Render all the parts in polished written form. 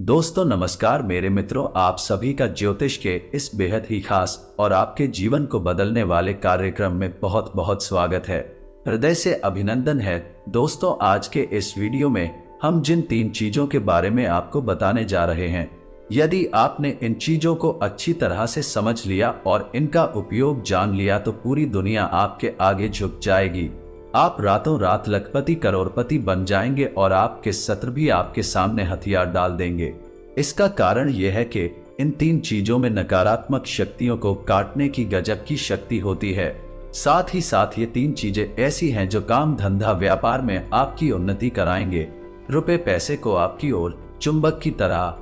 दोस्तों नमस्कार मेरे मित्रों, आप सभी का ज्योतिष के इस बेहद ही खास और आपके जीवन को बदलने वाले कार्यक्रम में बहुत बहुत स्वागत है। हृदय से अभिनंदन है। दोस्तों आज के इस वीडियो में हम जिन 3 चीजों के बारे में आपको बताने जा रहे हैं, यदि आपने इन चीजों को अच्छी तरह से समझ लिया और इनका उपयोग जान लिया तो पूरी दुनिया आपके आगे झुक जाएगी। आप रातों रात लखपति करोड़पति बन जाएंगे और आपके शत्रु भी आपके सामने हथियार डाल देंगे। इसका कारण यह है कि इन 3 चीजों में नकारात्मक शक्तियों को काटने की गजब की शक्ति होती है। साथ ही साथ ये 3 चीजें ऐसी हैं जो काम धंधा व्यापार में आपकी उन्नति कराएंगे, रुपए पैसे को आपकी ओर चुंबक की तरह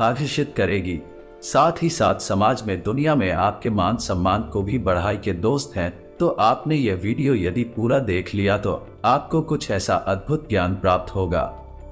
आकर्षित करेगी। साथ ही साथ समाज में दुनिया में आपके मान सम्मान को भी बढ़ाई के दोस्त हैं। तो आपने यह वीडियो यदि पूरा देख लिया तो आपको कुछ ऐसा अद्भुत ज्ञान प्राप्त होगा,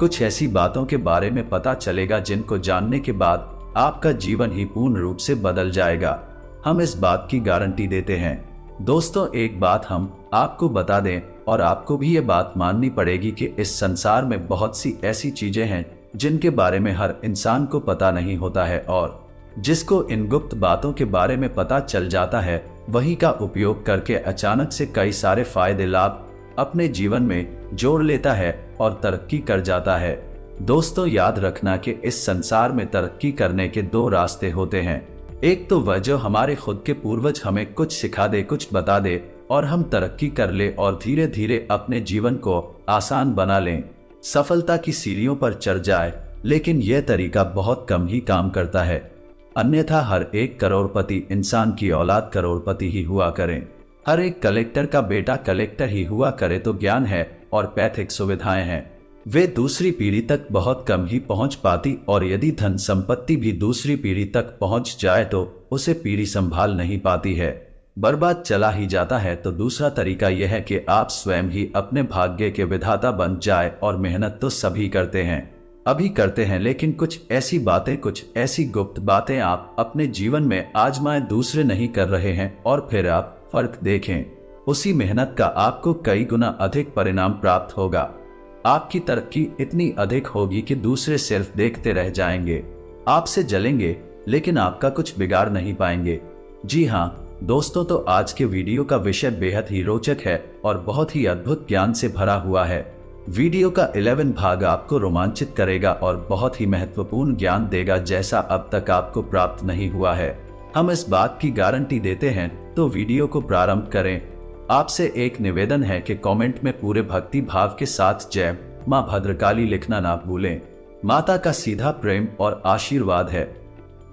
कुछ ऐसी बातों के बारे में पता चलेगा जिनको जानने के बाद आपका जीवन ही पूर्ण रूप से बदल जाएगा। हम इस बात की गारंटी देते हैं। दोस्तों एक बात हम आपको बता दें और आपको भी ये बात माननी पड़ेगी कि इस संसार में बहुत सी ऐसी चीजें हैं जिनके बारे में हर इंसान को पता नहीं होता है, और जिसको इन गुप्त बातों के बारे में पता चल जाता है वही का उपयोग करके अचानक से कई सारे फायदे लाभ अपने जीवन में जोड़ लेता है और तरक्की कर जाता है। दोस्तों याद रखना कि इस संसार में तरक्की करने के 2 रास्ते होते हैं। एक तो वह जो हमारे खुद के पूर्वज हमें कुछ सिखा दे, कुछ बता दे और हम तरक्की कर ले और धीरे धीरे अपने जीवन को आसान बना लें, सफलता की सीढ़ियों पर चढ़ जाए। लेकिन यह तरीका बहुत कम ही काम करता है। अन्यथा हर एक करोड़पति इंसान की औलाद करोड़पति ही हुआ करे, हर एक कलेक्टर का बेटा कलेक्टर ही हुआ करे तो ज्ञान है और पैथिक सुविधाएं हैं वे दूसरी पीढ़ी तक बहुत कम ही पहुंच पाती, और यदि धन संपत्ति भी दूसरी पीढ़ी तक पहुंच जाए तो उसे पीढ़ी संभाल नहीं पाती है, बर्बाद चला ही जाता है। तो दूसरा तरीका यह है कि आप स्वयं ही अपने भाग्य के विधाता बन जाए। और मेहनत तो सभी करते हैं, अभी करते हैं, लेकिन कुछ ऐसी बातें, कुछ ऐसी गुप्त बातें आप अपने जीवन में आजमाएं दूसरे नहीं कर रहे हैं और फिर आप फर्क देखें। उसी मेहनत का आपको कई गुना अधिक परिणाम प्राप्त होगा। आपकी तरक्की इतनी अधिक होगी कि दूसरे सिर्फ देखते रह जाएंगे, आपसे जलेंगे लेकिन आपका कुछ बिगाड़ नहीं पाएंगे। जी हाँ दोस्तों, तो आज के वीडियो का विषय बेहद ही रोचक है और बहुत ही अद्भुत ज्ञान से भरा हुआ है। वीडियो का 11 भाग आपको रोमांचित करेगा और बहुत ही महत्वपूर्ण ज्ञान देगा जैसा अब तक आपको प्राप्त नहीं हुआ है। हम इस बात की गारंटी देते हैं। तो वीडियो को प्रारंभ करें। आपसे एक निवेदन है कि कमेंट में पूरे भक्ति भाव के साथ जय मां भद्रकाली लिखना ना भूलें। माता का सीधा प्रेम और आशीर्वाद है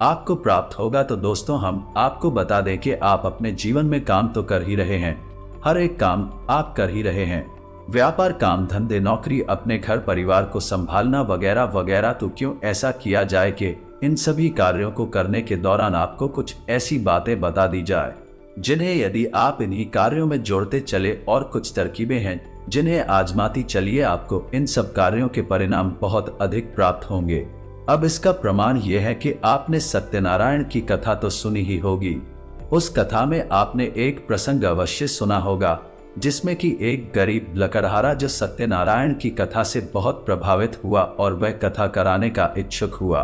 आपको प्राप्त होगा। तो दोस्तों हम आपको बता दें कि आप अपने जीवन में काम तो कर ही रहे हैं, हर एक काम आप कर ही रहे हैं, व्यापार, काम धंधे, नौकरी, अपने घर परिवार को संभालना वगैरह वगैरह। तो क्यों ऐसा किया जाए कि इन सभी कार्यों को करने के दौरान आपको कुछ ऐसी बातें बता दी जाए जिन्हें यदि आप इन्हीं कार्यों में जोड़ते चले, और कुछ तरकीबें हैं जिन्हें आजमाती चलिए, आपको इन सब कार्यों के परिणाम बहुत अधिक प्राप्त होंगे। अब इसका प्रमाण यह है कि आपने सत्यनारायण की कथा तो सुनी ही होगी। उस कथा में आपने एक प्रसंग अवश्य सुना होगा जिसमें कि एक गरीब लकड़हारा जो सत्यनारायण की कथा से बहुत प्रभावित हुआ और वह कथा कराने का इच्छुक हुआ,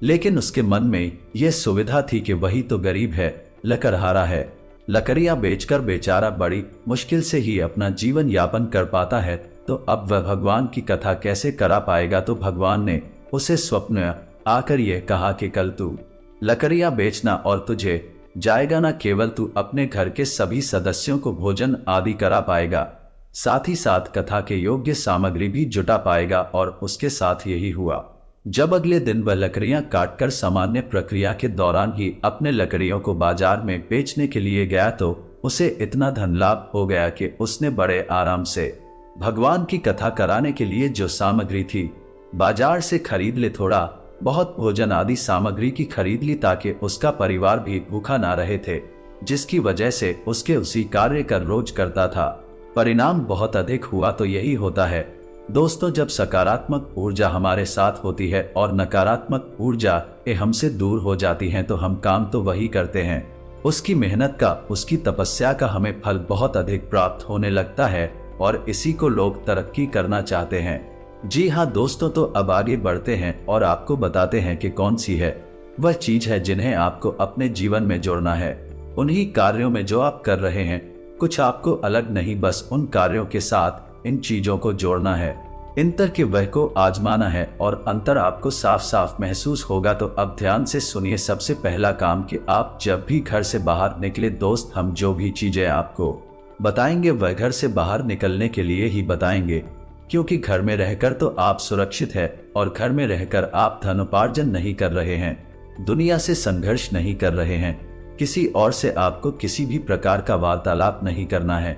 लेकिन उसके मन में यह सुविधा थी कि वही तो गरीब है, लकड़हारा है, लकड़ियां बेचकर बेचारा बड़ी मुश्किल से ही अपना जीवन यापन कर पाता है, तो अब वह भगवान की कथा कैसे करा पाएगा। तो भगवान ने उसे स्वप्न आकर यह कहा कि कल तू लकड़ियां बेचना और तुझे जाएगा ना केवल तू अपने घर के सभी सदस्यों को भोजन आदि करा पाएगा, साथ ही साथ कथा के योग्य सामग्री भी जुटा पाएगा। और उसके साथ यही हुआ। जब अगले दिन वह लकड़ियां काटकर सामान्य प्रक्रिया के दौरान ही अपने लकड़ियों को बाजार में बेचने के लिए गया तो उसे इतना धन लाभ हो गया कि उसने बड़े आराम से भगवान की कथा कराने के लिए जो सामग्री थी बाजार से खरीद ले, थोड़ा बहुत भोजन आदि सामग्री की खरीद ली ताकि उसका परिवार भी भूखा ना रहे थे, जिसकी वजह से उसके उसी कार्य का रोज करता था। परिणाम बहुत अधिक हुआ। तो यही होता है दोस्तों, जब सकारात्मक ऊर्जा हमारे साथ होती है और नकारात्मक ऊर्जा हमसे दूर हो जाती है तो हम काम तो वही करते हैं, उसकी मेहनत का, उसकी तपस्या का हमें फल बहुत अधिक प्राप्त होने लगता है और इसी को लोग तरक्की करना चाहते हैं। जी हाँ दोस्तों, तो अब आगे बढ़ते हैं और आपको बताते हैं कि कौन सी है वह चीज है जिन्हें आपको अपने जीवन में जोड़ना है। उन्हीं कार्यों में जो आप कर रहे हैं, कुछ आपको अलग नहीं, बस उन कार्यों के साथ इन चीजों को जोड़ना है। इंतर के वह को आजमाना है और अंतर आपको साफ साफ महसूस होगा। तो अब ध्यान से सुनिए। सबसे पहला काम कि आप जब भी घर से बाहर निकले दोस्त, हम जो भी चीजें आपको बताएंगे वह घर से बाहर निकलने के लिए ही बताएंगे, क्योंकि घर में रहकर तो आप सुरक्षित है और घर में रहकर आप धनोपार्जन नहीं कर रहे हैं, दुनिया से संघर्ष नहीं कर रहे हैं, किसी और से आपको किसी भी प्रकार का वार्तालाप नहीं करना है।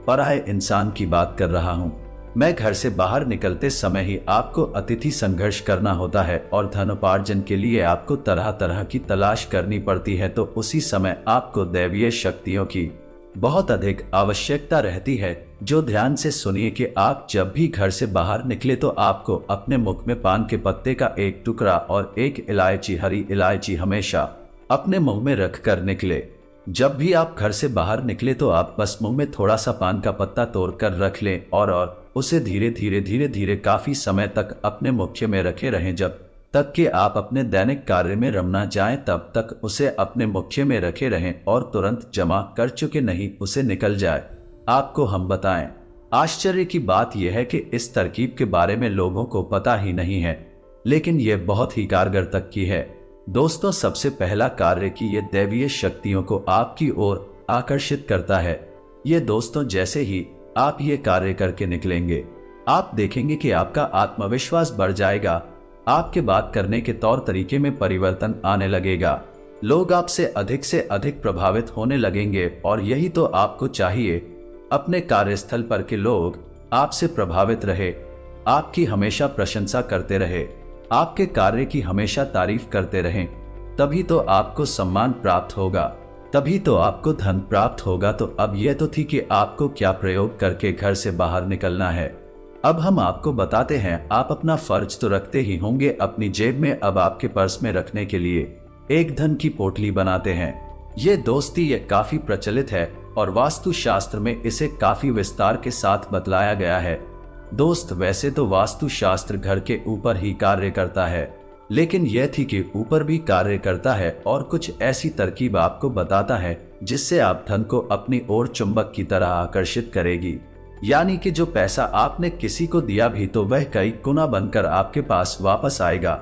पराये इंसान की बात कर रहा हूँ मैं। घर से बाहर निकलते समय ही आपको अतिथि संघर्ष करना होता है और धनोपार्जन के लिए आपको तरह तरह की तलाश करनी पड़ती है। तो उसी समय आपको दैवीय शक्तियों की बहुत अधिक आवश्यकता रहती है। जो ध्यान से सुनिए कि आप जब भी घर से बाहर निकले तो आपको अपने मुख में पान के पत्ते का एक टुकड़ा और एक इलायची, हरी इलायची हमेशा अपने मुंह में रख कर निकले। जब भी आप घर से बाहर निकले तो आप बस मुंह में थोड़ा सा पान का पत्ता तोड़ कर रख लें और उसे धीरे धीरे काफी समय तक अपने मुख्य में रखे रहें। जब तक कि आप अपने दैनिक कार्य में रम ना जाएं, तब तक उसे अपने मुख्य में रखे रहें और तुरंत जमा कर चुके नहीं उसे निकल जाए। आपको हम बताएं, आश्चर्य की बात यह है कि इस तरकीब के बारे में लोगों को पता ही नहीं है, लेकिन यह बहुत ही कारगर तक की है। दोस्तों, सबसे पहला कार्य कि ये दैवीय शक्तियों को आपकी ओर आकर्षित करता है। ये दोस्तों, जैसे ही आप ये कार्य करके निकलेंगे, आप देखेंगे कि आपका आत्मविश्वास बढ़ जाएगा, आपके बात करने के तौर तरीके में परिवर्तन आने लगेगा, लोग आपसे से अधिक प्रभावित होने लगेंगे। और यही तो आपको चाहिए, अपने कार्यस्थल पर के लोग आपसे प्रभावित रहे, आपकी हमेशा प्रशंसा करते रहे, आपके कार्य की हमेशा तारीफ करते रहें। तभी तो आपको सम्मान प्राप्त होगा, तभी तो आपको धन प्राप्त होगा। तो अब यह तो थी कि आपको क्या प्रयोग करके घर से बाहर निकलना है। अब हम आपको बताते हैं। आप अपना फर्ज तो रखते ही होंगे अपनी जेब में, अब आपके पर्स में रखने के लिए एक धन की पोटली बनाते हैं। ये दोस्ती ये काफी प्रचलित है और वास्तुशास्त्र में इसे काफी विस्तार के साथ बतलाया गया है। दोस्त, वैसे तो वास्तुशास्त्र घर के ऊपर ही कार्य करता है, लेकिन यह थी कि ऊपर भी कार्य करता है और कुछ ऐसी तरकीब आपको बताता है जिससे आप धन को अपनी ओर चुंबक की तरह आकर्षित करेगी। यानी कि जो पैसा आपने किसी को दिया भी तो वह कई गुना बनकर आपके पास वापस आएगा।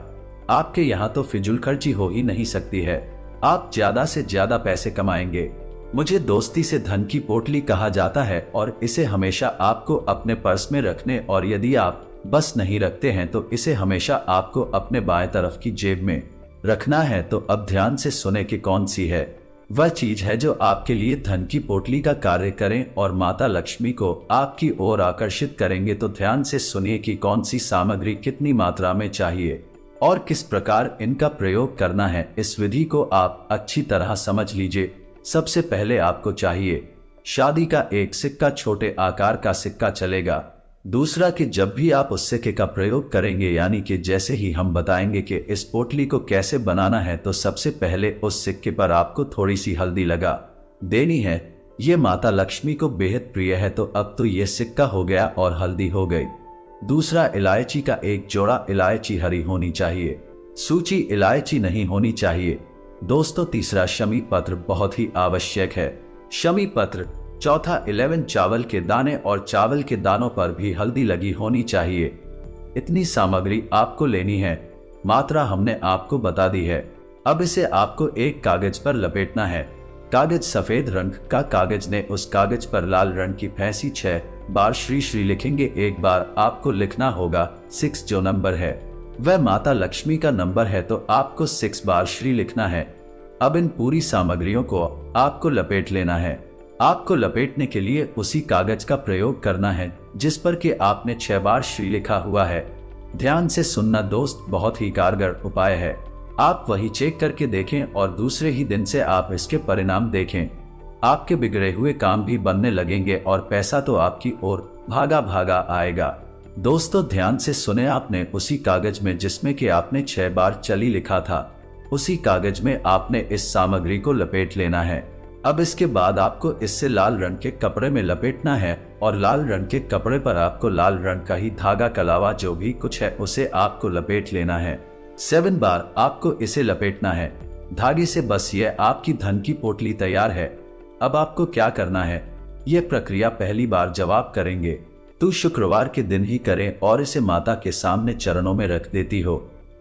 आपके यहाँ तो फिजूल खर्ची हो ही नहीं सकती है, आप ज्यादा से ज्यादा पैसे कमाएंगे। मुझे दोस्ती से धन की पोटली कहा जाता है और इसे हमेशा आपको अपने पर्स में रखने, और यदि आप बस नहीं रखते हैं तो इसे हमेशा आपको अपने बाएं तरफ की जेब में रखना है। तो अब ध्यान से सुने कि कौन सी है वह चीज है जो आपके लिए धन की पोटली का कार्य करें और माता लक्ष्मी को आपकी ओर आकर्षित करेंगे। तो ध्यान से सुनिए कि कौन सी सामग्री कितनी मात्रा में चाहिए और किस प्रकार इनका प्रयोग करना है। इस विधि को आप अच्छी तरह समझ लीजिए। सबसे पहले आपको चाहिए शादी का एक सिक्का, छोटे आकार का सिक्का चलेगा। दूसरा कि जब भी आप उस सिक्के का प्रयोग करेंगे, यानी कि जैसे ही हम बताएंगे कि इस पोटली को कैसे बनाना है, तो सबसे पहले उस सिक्के पर आपको थोड़ी सी हल्दी लगा देनी है। ये माता लक्ष्मी को बेहद प्रिय है। तो अब तो ये सिक्का हो गया और हल्दी हो गई। दूसरा, इलायची का एक जोड़ा। इलायची हरी होनी चाहिए, सूची इलायची नहीं होनी चाहिए। दोस्तों, तीसरा, शमी पत्र बहुत ही आवश्यक है। शमी पत्र। चौथा, 11 चावल के दाने, और चावल के दानों पर भी हल्दी लगी होनी चाहिए। इतनी सामग्री आपको लेनी है, मात्रा हमने आपको बता दी है। अब इसे आपको एक कागज पर लपेटना है। कागज सफेद रंग का कागज ने उस कागज पर लाल रंग की फैंसी 6 बार श्री श्री लिखेंगे। एक बार आपको लिखना होगा 6, जो नंबर है वह माता लक्ष्मी का नंबर है, तो आपको 6 बार श्री लिखना है। अब इन पूरी सामग्रियों को आपको लपेट लेना है। आपको लपेटने के लिए उसी कागज का प्रयोग करना है जिस पर कि आपने 6 बार श्री लिखा हुआ है। ध्यान से सुनना दोस्त, बहुत ही कारगर उपाय है। आप वही चेक करके देखें और दूसरे ही दिन से आप इसके परिणाम देखें। आपके बिगड़े हुए काम भी बनने लगेंगे और पैसा तो आपकी ओर भागा भागा आएगा। दोस्तों, ध्यान से सुने। आपने उसी कागज में जिसमें कि आपने 6 बार चली लिखा था, उसी कागज में आपने इस सामग्री को लपेट लेना है। अब इसके बाद आपको इससे लाल रंग के कपड़े में लपेटना है और लाल रंग के कपड़े पर आपको लाल रंग का ही धागा के अलावा जो भी कुछ है उसे आपको लपेट लेना है। 7 बार आपको इसे लपेटना है धागे से। बस ये आपकी धन की पोटली तैयार है। अब आपको क्या करना है, ये प्रक्रिया पहली बार जब आप करेंगे तो शुक्रवार के दिन ही करें और इसे माता के सामने चरणों में रख देती हो।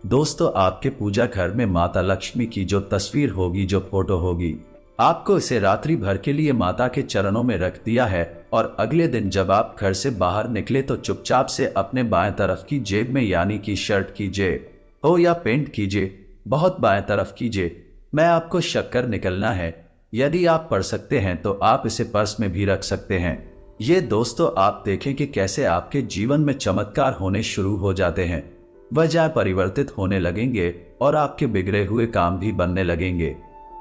दोस्तों, आपके पूजा घर में माता लक्ष्मी की जो तस्वीर होगी, जो फोटो होगी, आपको इसे रात्रि भर के लिए माता के चरणों में रख दिया है और अगले दिन जब आप घर से बाहर निकले तो चुपचाप से अपने बाएं तरफ की जेब में, यानी कि शर्ट की जेब हो या पेंट कीजिए, बहुत बाएं तरफ कीजिए, मैं आपको शक्कर निकलना है। यदि आप पढ़ सकते हैं तो आप इसे पर्स में भी रख सकते हैं। ये दोस्तों, आप देखें कि कैसे आपके जीवन में चमत्कार होने शुरू हो जाते हैं, वजह परिवर्तित होने लगेंगे और आपके बिगड़े हुए काम भी बनने लगेंगे।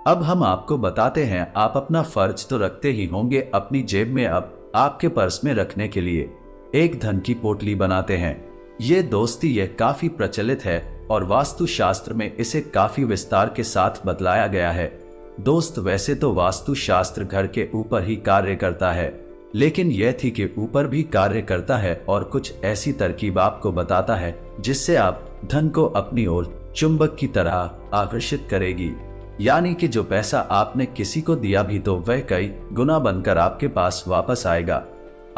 अब हम आपको बताते हैं, आप अपना फर्ज तो रखते ही होंगे अपनी जेब में, अब आपके पर्स में रखने के लिए एक धन की पोटली बनाते हैं। ये दोस्ती ये काफी प्रचलित है और वास्तु शास्त्र में इसे काफी विस्तार के साथ बतलाया गया है। दोस्त, वैसे तो वास्तु शास्त्र घर के ऊपर ही कार्य करता है, लेकिन यह थी के ऊपर भी कार्य करता है और कुछ ऐसी तरकीब आपको बताता है जिससे आप धन को अपनी ओर चुंबक की तरह आकर्षित करेगी। यानी कि जो पैसा आपने किसी को दिया भी तो वह कई गुना बनकर आपके पास वापस आएगा।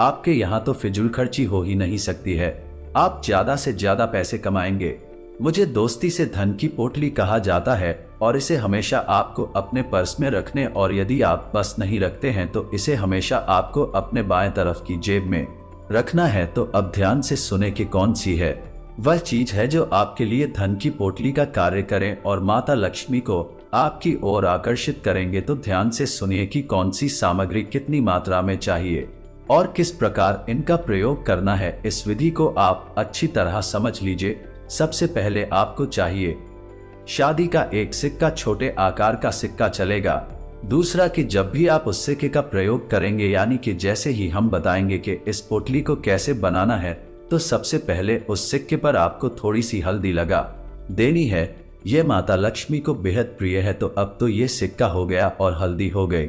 आपके यहाँ तो फिजूल खर्ची हो ही नहीं सकती है, आप ज्यादा से ज्यादा पैसे कमाएंगे। मुझे दोस्ती से धन की पोटली कहा जाता है और इसे हमेशा आपको अपने पर्स में रखने, और यदि आप पर्स नहीं रखते हैं तो इसे हमेशा आपको अपने बाएं तरफ की जेब में रखना है। तो अब ध्यान से सुने कि कौन सी है वह चीज है जो आपके लिए धन की पोटली का कार्य करें और माता लक्ष्मी को आपकी ओर आकर्षित करेंगे। तो ध्यान से सुनिए कि कौन सी सामग्री कितनी मात्रा में चाहिए और किस प्रकार इनका प्रयोग करना है। इस विधि को आप अच्छी तरह समझ लीजिए। सबसे पहले आपको चाहिए शादी का एक सिक्का, छोटे आकार का सिक्का चलेगा। दूसरा कि जब भी आप उस सिक्के का प्रयोग करेंगे, यानी कि जैसे ही हम बताएंगे कि इस पोटली को कैसे बनाना है, तो सबसे पहले उस सिक्के पर आपको थोड़ी सी हल्दी लगा देनी है। ये माता लक्ष्मी को बेहद प्रिय है, तो अब तो ये सिक्का हो गया और हल्दी हो गई।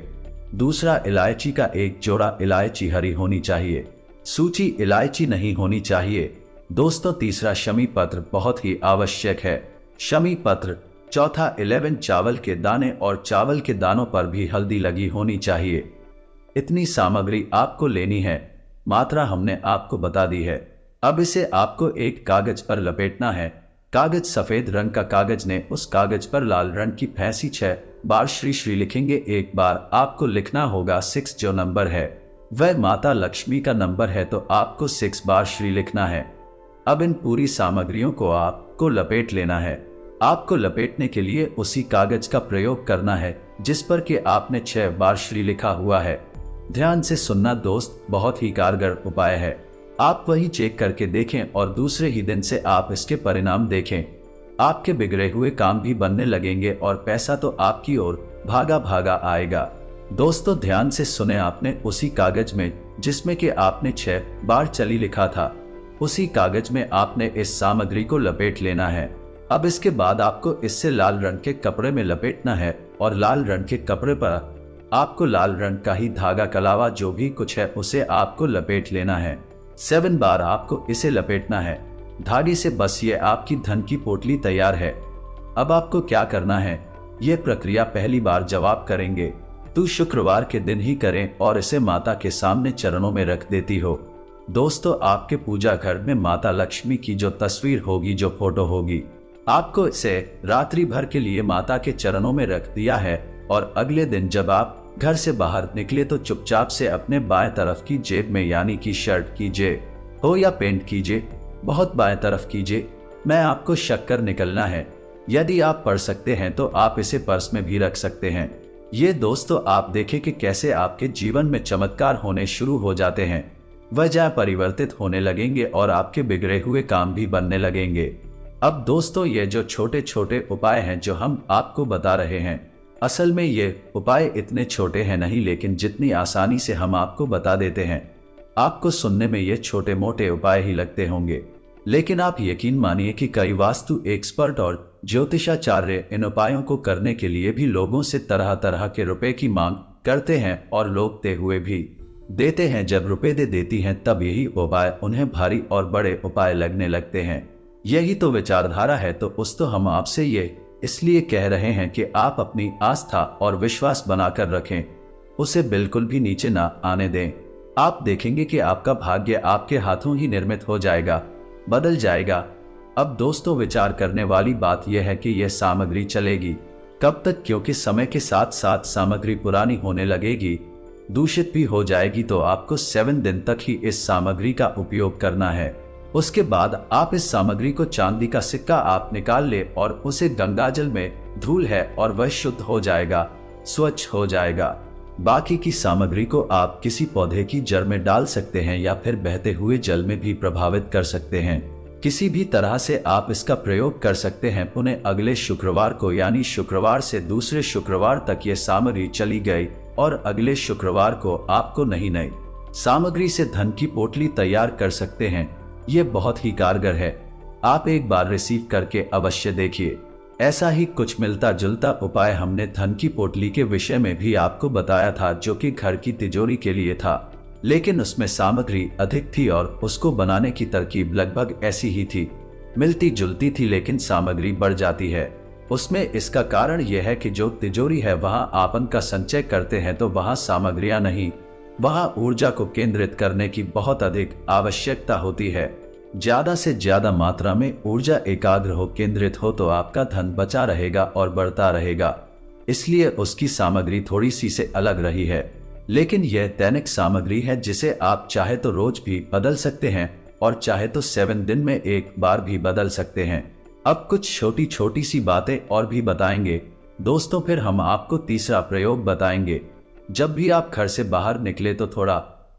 दूसरा, इलायची का एक जोड़ा, इलायची हरी होनी चाहिए, सूची इलायची नहीं होनी चाहिए। दोस्तों, तीसरा शमी पत्र बहुत ही आवश्यक है, शमी पत्र। चौथा, 11 चावल के दाने और चावल के दानों पर भी हल्दी लगी होनी चाहिए। इतनी सामग्री आपको लेनी है, मात्रा हमने आपको बता दी है। अब इसे आपको एक कागज पर लपेटना है। कागज सफेद रंग का कागज ने उस कागज पर लाल रंग की फैंसी 6 बार श्री श्री लिखेंगे। एक बार आपको लिखना होगा 6, जो नंबर है वह माता लक्ष्मी का नंबर है, तो आपको 6 बार श्री लिखना है। अब इन पूरी सामग्रियों को आपको लपेट लेना है। आपको लपेटने के लिए उसी कागज का प्रयोग करना है जिस पर कि आपने 6 बार श्री लिखा हुआ है। ध्यान से सुनना दोस्त, बहुत ही कारगर उपाय है। आप वही चेक करके देखें और दूसरे ही दिन से आप इसके परिणाम देखें। आपके बिगड़े हुए काम भी बनने लगेंगे और पैसा तो आपकी ओर भागा भागा आएगा। दोस्तों, ध्यान से सुने, आपने उसी कागज में जिसमें कि आपने 6 बार चली लिखा था, उसी कागज में आपने इस सामग्री को लपेट लेना है। अब इसके बाद आपको इससे लाल रंग के कपड़े में लपेटना है और लाल रंग के कपड़े पर आपको लाल रंग का ही धागा के अलावा जो भी कुछ है उसे आपको लपेट लेना है। 7 बार आपको इसे लपेटना है धागे से। बस ये आपकी धन की पोटली तैयार है। अब आपको क्या करना है, ये प्रक्रिया पहली बार जब आप करेंगे तो शुक्रवार के दिन ही करें और इसे माता के सामने चरणों में रख देती हो। दोस्तों, आपके पूजा घर में माता लक्ष्मी की जो तस्वीर होगी, जो फोटो होगी, आपको इसे रात्रि भर के लिए माता के चरणों में रख दिया है और अगले दिन जब आप घर से बाहर निकले तो चुपचाप से अपने बाएं तरफ की जेब में, यानी कि शर्ट की जेब हो या पेंट कीजिए, बहुत बाएं तरफ कीजिए, मैं आपको शक्कर निकलना है। यदि आप पढ़ सकते हैं तो आप इसे पर्स में भी रख सकते हैं। ये दोस्तों, आप देखें कि कैसे आपके जीवन में चमत्कार होने शुरू हो जाते हैं, वजह परिवर्तित होने लगेंगे और आपके बिगड़े हुए काम भी बनने लगेंगे। अब दोस्तों, ये जो छोटे छोटे उपाय हैं जो हम आपको बता रहे हैं, असल में ये उपाय इतने छोटे हैं नहीं, लेकिन जितनी आसानी से हम आपको बता देते हैं, आपको सुनने में ये छोटे मोटे उपाय ही लगते होंगे, लेकिन आप यकीन मानिए कि कई वास्तु एक्सपर्ट और ज्योतिषाचार्य इन उपायों को करने के लिए भी लोगों से तरह तरह के रुपए की मांग करते हैं और लोगते हुए भी देते हैं। जब रुपए दे देती हैं तब यही उपाय उन्हें भारी और बड़े उपाय लगने लगते हैं। यही तो विचारधारा है। तो हम आपसे ये इसलिए कह रहे हैं कि आप अपनी आस्था और विश्वास बनाकर रखें, उसे बिल्कुल भी नीचे ना आने दें। आप देखेंगे कि आपका भाग्य आपके हाथों ही निर्मित हो जाएगा, बदल जाएगा। अब दोस्तों, विचार करने वाली बात यह है कि यह सामग्री चलेगी कब तक, क्योंकि समय के साथ साथ सामग्री पुरानी होने लगेगी, दूषित भी हो जाएगी। तो आपको 7 दिन तक ही इस सामग्री का उपयोग करना है। उसके बाद आप इस सामग्री को, चांदी का सिक्का आप निकाल ले और उसे गंगाजल में धूल है और वह शुद्ध हो जाएगा, स्वच्छ हो जाएगा। बाकी की सामग्री को आप किसी पौधे की जड़ में डाल सकते हैं या फिर बहते हुए जल में भी प्रभावित कर सकते हैं। किसी भी तरह से आप इसका प्रयोग कर सकते हैं। पुनः अगले शुक्रवार को, यानी शुक्रवार से दूसरे शुक्रवार तक ये सामग्री चली गई और अगले शुक्रवार को आपको नई सामग्री से धन की पोटली तैयार कर सकते हैं। ये बहुत ही कारगर है। आप एक बार रिसीव करके अवश्य देखिए। ऐसा ही कुछ मिलता जुलता उपाय हमने धन की पोटली के विषय में भी आपको बताया था, जो कि घर की तिजोरी के लिए था, लेकिन उसमें सामग्री अधिक थी और उसको बनाने की तरकीब लगभग ऐसी ही थी, मिलती जुलती थी, लेकिन सामग्री बढ़ जाती है उसमें। इसका कारण यह है कि जो तिजोरी है वहां आपन का संचय करते हैं, तो वहां सामग्रियां नहीं, वहां ऊर्जा को केंद्रित करने की बहुत अधिक आवश्यकता होती है। ज्यादा से ज्यादा मात्रा में ऊर्जा एकाग्र हो, केंद्रित हो, तो आपका धन बचा रहेगा और बढ़ता रहेगा। इसलिए उसकी सामग्री थोड़ी सी से अलग रही है, लेकिन यह दैनिक सामग्री है जिसे आप चाहे तो रोज भी बदल सकते हैं और चाहे तो 7 दिन में एक बार भी बदल सकते हैं। अब कुछ छोटी छोटी सी बातें और भी बताएंगे दोस्तों, फिर हम आपको तीसरा प्रयोग बताएंगे। जब भी आप घर से बाहर निकले तो थोड़ा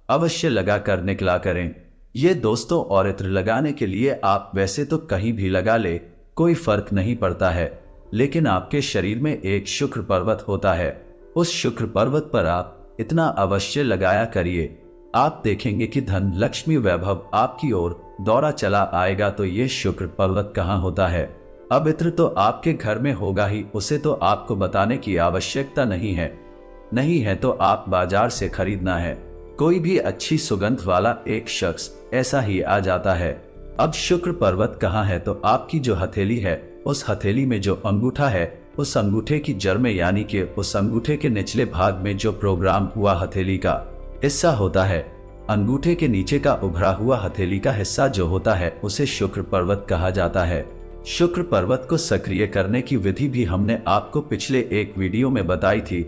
अवश्य लगा कर निकला करें। ये दोस्तों, और इत्र लगाने के लिए आप वैसे तो कहीं भी लगा ले, कोई फर्क नहीं पड़ता है, लेकिन आपके शरीर में एक शुक्र पर्वत होता है। उस शुक्र पर्वत पर आप इतना अवश्य लगाया करिए। आप देखेंगे कि धन, लक्ष्मी, वैभव आपकी ओर दौड़ा चला आएगा। तो ये शुक्र पर्वत कहाँ होता है? अब इत्र तो आपके घर में होगा ही, उसे तो आपको बताने की आवश्यकता नहीं है तो आप बाजार से खरीदना है। कोई भी अच्छी सुगंध वाला एक शख्स ऐसा ही आ जाता है। अब शुक्र पर्वत कहाँ है? तो आपकी जो हथेली है, उस हथेली में जो अंगूठा है, उस अंगूठे की जड़ में, यानी कि उस अंगूठे के निचले भाग में जो प्रोग्राम हुआ हथेली का हिस्सा होता है, अंगूठे के नीचे का उभरा हुआ हथेली का हिस्सा जो होता है, उसे शुक्र पर्वत कहा जाता है। शुक्र पर्वत को सक्रिय करने की विधि भी हमने आपको पिछले एक वीडियो में बताई थी।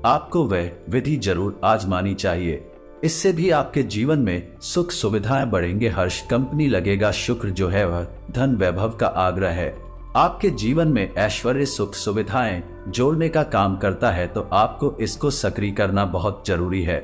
आपको वह विधि जरूर आजमानी चाहिए। इससे भी आपके जीवन में सुख सुविधाएं बढ़ेंगे, हर्ष, कंपनी लगेगा। शुक्र जो है वह धन, वैभव का आग्रह है। आपके जीवन में ऐश्वर्य, सुख सुविधाएं जोड़ने का काम करता है, तो आपको इसको सक्रिय करना बहुत जरूरी है।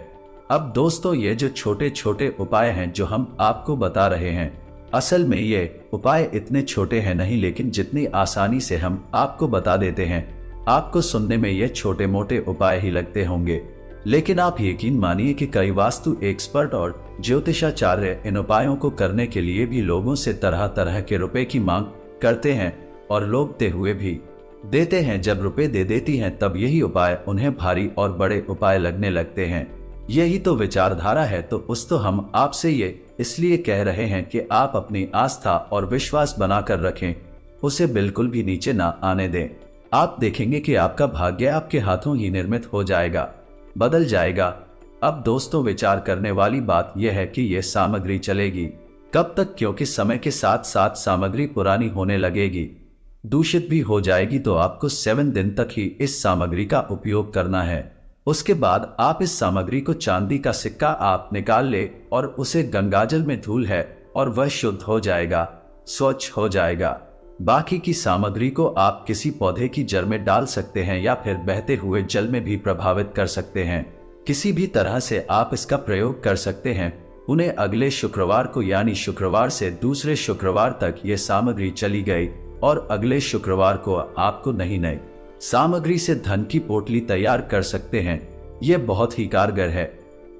अब दोस्तों, ये जो छोटे छोटे उपाय हैं जो हम आपको बता रहे हैं, असल में ये उपाय इतने छोटे हैं नहीं, लेकिन जितनी आसानी से हम आपको बता देते हैं, आपको सुनने में ये छोटे मोटे उपाय ही लगते होंगे, लेकिन आप यकीन मानिए कि कई वास्तु एक्सपर्ट और ज्योतिषाचार्य इन उपायों को करने के लिए भी लोगों से तरह तरह के रुपए की मांग करते हैं और लोगते हुए भी देते हैं। जब रुपए दे देती हैं तब यही उपाय उन्हें भारी और बड़े उपाय लगने लगते हैं। यही तो विचारधारा है। तो हम आपसे ये इसलिए कह रहे हैं कि आप अपनी आस्था और विश्वास बनाकर रखें, उसे बिल्कुल भी नीचे ना आने दें। आप देखेंगे कि आपका भाग्य आपके हाथों ही निर्मित हो जाएगा, बदल जाएगा। अब दोस्तों, विचार करने वाली बात यह है कि यह सामग्री चलेगी कब तक, क्योंकि समय के साथ साथ सामग्री पुरानी होने लगेगी, दूषित भी हो जाएगी। तो आपको 7 दिन तक ही इस सामग्री का उपयोग करना है। उसके बाद आप इस सामग्री को, चांदी का सिक्का आप निकाल ले और उसे गंगाजल में धूल है और वह शुद्ध हो जाएगा, स्वच्छ हो जाएगा। बाकी की सामग्री को आप किसी पौधे की जड़ में डाल सकते हैं या फिर बहते हुए जल में भी प्रभावित कर सकते हैं। किसी भी तरह से आप इसका प्रयोग कर सकते हैं। उन्हें अगले शुक्रवार को, यानी शुक्रवार से दूसरे शुक्रवार तक ये सामग्री चली गई और अगले शुक्रवार को आपको नई सामग्री से धन की पोटली तैयार कर सकते हैं। यह बहुत ही कारगर है।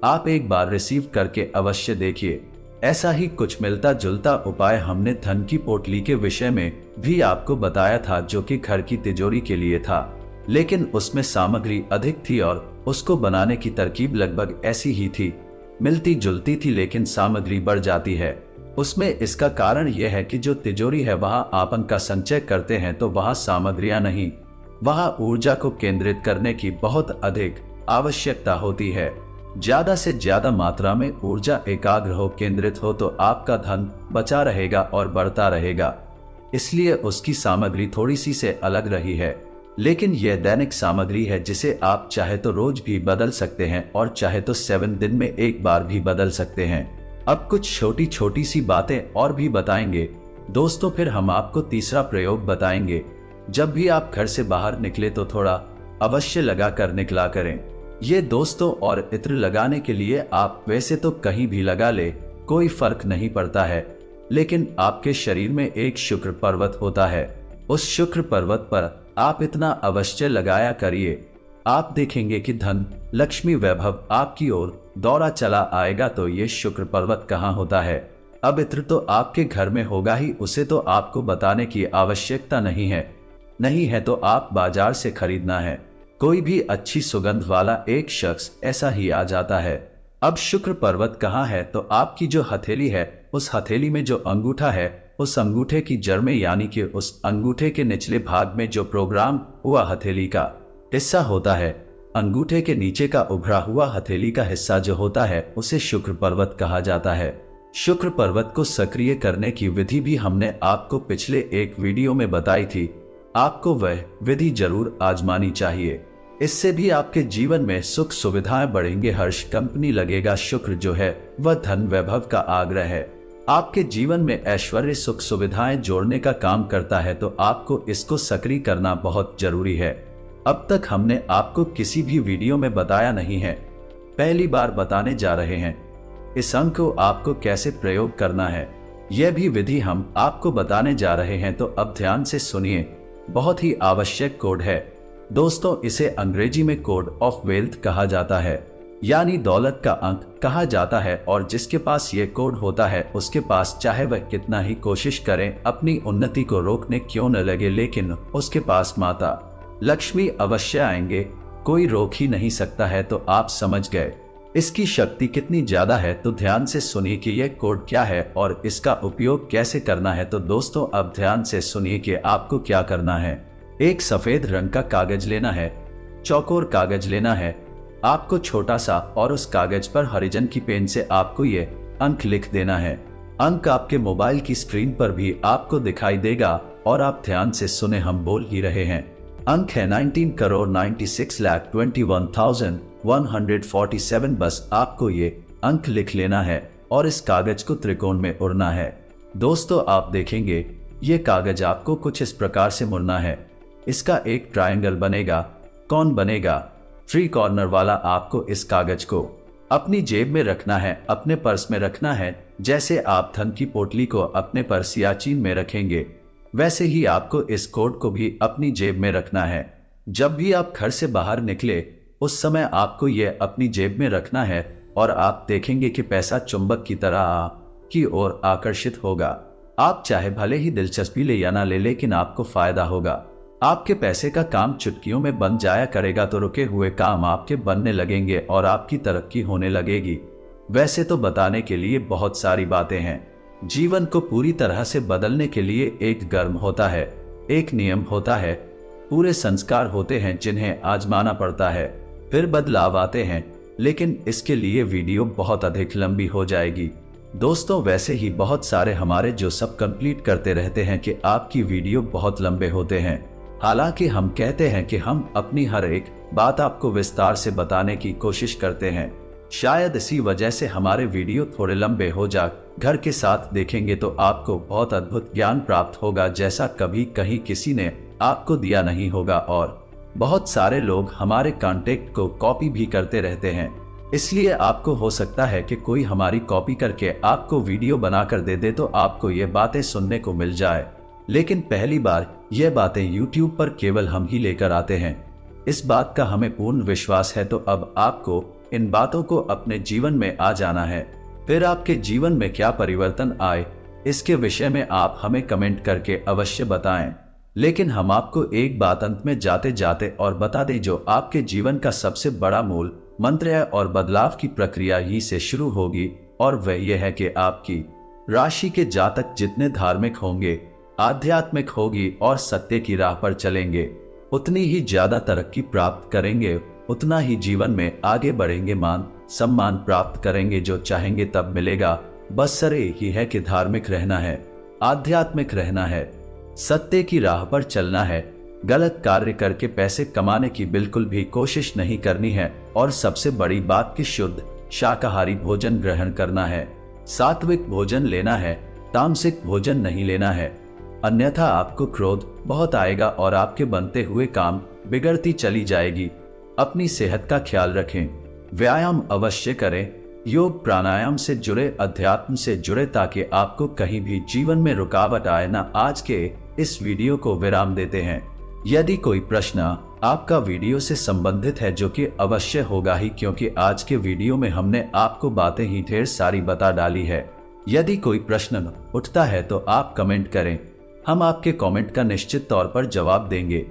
आप एक बार रिसीव करके अवश्य देखिए। ऐसा ही कुछ मिलता जुलता उपाय हमने धन की पोटली के विषय में भी आपको बताया था, जो कि घर की तिजोरी के लिए था, लेकिन उसमें सामग्री अधिक थी और उसको बनाने की तरकीब लगभग ऐसी ही थी, मिलती जुलती थी, लेकिन सामग्री बढ़ जाती है उसमें। इसका कारण यह है कि जो तिजोरी है वहां आप अंक का संचय करते हैं तो वहां सामग्रियां नहीं, वहां ऊर्जा को केंद्रित करने की बहुत अधिक आवश्यकता होती है। ज्यादा से ज्यादा मात्रा में ऊर्जा एकाग्र हो, केंद्रित हो, तो आपका धन बचा रहेगा और बढ़ता रहेगा। इसलिए उसकी सामग्री थोड़ी सी से अलग रही है, लेकिन यह दैनिक सामग्री है जिसे आप चाहे तो रोज भी बदल सकते हैं और चाहे तो 7 दिन में एक बार भी बदल सकते हैं। अब कुछ छोटी छोटी सी बातें और भी बताएंगे दोस्तों, फिर हम आपको तीसरा प्रयोग बताएंगे। जब भी आप घर से बाहर निकले तो थोड़ा अवश्य लगा कर निकला करें। ये दोस्तों, और इत्र लगाने के लिए आप वैसे तो कहीं भी लगा ले, कोई फर्क नहीं पड़ता है, लेकिन आपके शरीर में एक शुक्र पर्वत होता है। उस शुक्र पर्वत पर आप इतना अवश्य लगाया करिए, आप देखेंगे कि धन, लक्ष्मी, वैभव आपकी ओर दौड़ा चला आएगा। तो ये शुक्र पर्वत कहाँ होता है? अब इत्र तो आपके घर में होगा ही, उसे तो आपको बताने की आवश्यकता नहीं है तो आप बाजार से खरीदना है। कोई भी अच्छी सुगंध वाला एक शख्स ऐसा ही आ जाता है। अब शुक्र पर्वत कहाँ है? तो आपकी जो हथेली है, उस हथेली में जो अंगूठा है, उस अंगूठे की जड़ में, यानी कि उस अंगूठे के निचले भाग में जो प्रोग्राम हुआ हथेली का हिस्सा होता है, अंगूठे के नीचे का उभरा हुआ हथेली का हिस्सा जो होता है, उसे शुक्र पर्वत कहा जाता है। शुक्र पर्वत को सक्रिय करने की विधि भी हमने आपको पिछले एक वीडियो में बताई थी, आपको वह विधि जरूर आजमानी चाहिए। इससे भी आपके जीवन में सुख सुविधाएं बढ़ेंगे, हर्ष कंपनी लगेगा। शुक्र जो है वह धन वैभव का आग्रह है, आपके जीवन में ऐश्वर्य सुख सुविधाएं जोड़ने का काम करता है, तो आपको इसको सक्रिय करना बहुत जरूरी है। अब तक हमने आपको किसी भी वीडियो में बताया नहीं है, पहली बार बताने जा रहे हैं। इस अंक को आपको कैसे प्रयोग करना है, यह भी विधि हम आपको बताने जा रहे हैं, तो अब ध्यान से सुनिए। बहुत ही आवश्यक कोड है दोस्तों, इसे अंग्रेजी में कोड ऑफ वेल्थ कहा जाता है, यानी दौलत का अंक कहा जाता है। और जिसके पास ये कोड होता है, उसके पास चाहे वह कितना ही कोशिश करें अपनी उन्नति को रोकने क्यों न लगे, लेकिन उसके पास माता लक्ष्मी अवश्य आएंगे, कोई रोक ही नहीं सकता है। तो आप समझ गए इसकी शक्ति कितनी ज्यादा है। तो ध्यान से सुनिए कि यह कोड क्या है और इसका उपयोग कैसे करना है। तो दोस्तों, अब ध्यान से सुनिए कि आपको क्या करना है। एक सफेद रंग का कागज लेना है, चौकोर कागज लेना है आपको छोटा सा, और उस कागज पर हरिजन की पेन से आपको ये अंक लिख देना है। अंक आपके मोबाइल की स्क्रीन पर भी आपको दिखाई देगा, और आप ध्यान से सुने, हम बोल ही रहे हैं। अंक है 19,96,21,147। बस आपको ये अंक लिख लेना है और इस कागज को त्रिकोण में उड़ना है। दोस्तों, आप देखेंगे ये कागज आपको कुछ इस प्रकार से मुड़ना है। इसका एक ट्रायंगल बनेगा। कौन बनेगा? 3 कॉर्नर वाला। आपको इस कागज को अपनी जेब में रखना है, अपने पर्स में रखना है। जैसे आप धन की पोटली को अपने पर्स या चीन में रखेंगे, वैसे ही आपको इस कोड को भी अपनी जेब में रखना है। जब भी आप घर से बाहर निकले, उस समय आपको यह अपनी जेब में रखना है, और आप देखेंगे कि पैसा चुंबक की तरह आपकी ओर आकर्षित होगा। आप चाहे भले ही दिलचस्पी ले या ना ले, लेकिन आपको फायदा होगा। आपके पैसे का काम चुटकियों में बन जाया करेगा, तो रुके हुए काम आपके बनने लगेंगे और आपकी तरक्की होने लगेगी। वैसे तो बताने के लिए बहुत सारी बातें हैं। जीवन को पूरी तरह से बदलने के लिए एक कर्म होता है, एक नियम होता है, पूरे संस्कार होते हैं जिन्हें आजमाना पड़ता है, फिर बदलाव आते हैं। लेकिन इसके लिए वीडियो बहुत अधिक लंबी हो जाएगी दोस्तों। वैसे ही बहुत सारे हमारे जो सब कंप्लीट करते रहते हैं कि आपकी वीडियो बहुत लंबे होते हैं। हालांकि हम कहते हैं कि हम अपनी हर एक बात आपको विस्तार से बताने की कोशिश करते हैं। शायद इसी वजह से हमारे वीडियो थोड़े लंबे हो जा। घर के साथ देखेंगे तो आपको बहुत अद्भुत ज्ञान प्राप्त होगा, जैसा कभी कहीं किसी ने आपको दिया नहीं होगा। और बहुत सारे लोग हमारे कॉन्टेक्ट को कॉपी भी करते रहते हैं, इसलिए आपको हो सकता है कि कोई हमारी कॉपी करके आपको वीडियो बनाकर दे दे, तो आपको ये बातें सुनने को मिल जाए। लेकिन पहली बार ये बातें YouTube पर केवल हम ही लेकर आते हैं, इस बात का हमें पूर्ण विश्वास है। तो अब आपको इन बातों को अपने जीवन में आ जाना है। फिर आपके जीवन में क्या परिवर्तन आए, इसके विषय में आप हमें कमेंट करके अवश्य बताएं। लेकिन हम आपको एक बात अंत में जाते जाते और बता दें, जो आपके जीवन का सबसे बड़ा मूल मंत्र है और बदलाव की प्रक्रिया ही से शुरू होगी, और वह यह है कि आपकी राशि के जातक जितने धार्मिक होंगे, आध्यात्मिक होगी और सत्य की राह पर चलेंगे, उतनी ही ज्यादा तरक्की प्राप्त करेंगे, उतना ही जीवन में आगे बढ़ेंगे, मान सम्मान प्राप्त करेंगे, जो चाहेंगे तब मिलेगा। बस सर ही है कि धार्मिक रहना है, आध्यात्मिक रहना है, सत्य की राह पर चलना है, गलत कार्य करके पैसे कमाने की बिल्कुल भी कोशिश नहीं करनी है, और सबसे बड़ी बात कि शुद्ध शाकाहारी भोजन ग्रहण करना है, सात्विक भोजन लेना है, तामसिक भोजन नहीं लेना है, अन्यथा आपको क्रोध बहुत आएगा और आपके बनते हुए काम बिगड़ती चली जाएगी। अपनी सेहत का ख्याल रखें, व्यायाम अवश्य करें, योग प्राणायाम से जुड़े, अध्यात्म से जुड़े, ताकि आपको कहीं भी जीवन में रुकावट आए ना। आज के इस वीडियो को विराम देते हैं। यदि कोई प्रश्न आपका वीडियो से संबंधित है, जो कि अवश्य होगा ही, क्योंकि आज के वीडियो में हमने आपको बातें ही ढेर सारी बता डाली है। यदि कोई प्रश्न उठता है तो आप कमेंट करें, हम आपके कमेंट का निश्चित तौर पर जवाब देंगे,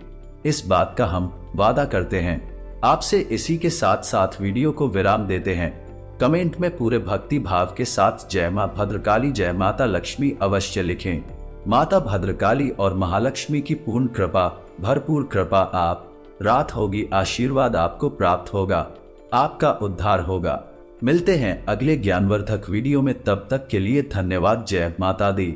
इस बात का हम वादा करते हैं। आपसे इसी के साथ साथ वीडियो को विराम देते हैं। कमेंट में पूरे भक्ति भाव के साथ जय मां भद्रकाली, जय माता लक्ष्मी अवश्य लिखें। माता भद्रकाली और महालक्ष्मी की पूर्ण कृपा, भरपूर कृपा आप रात होगी, आशीर्वाद आपको प्राप्त होगा, आपका उद्धार होगा। मिलते हैं अगले ज्ञानवर्धक वीडियो में, तब तक के लिए धन्यवाद। जय माता दी।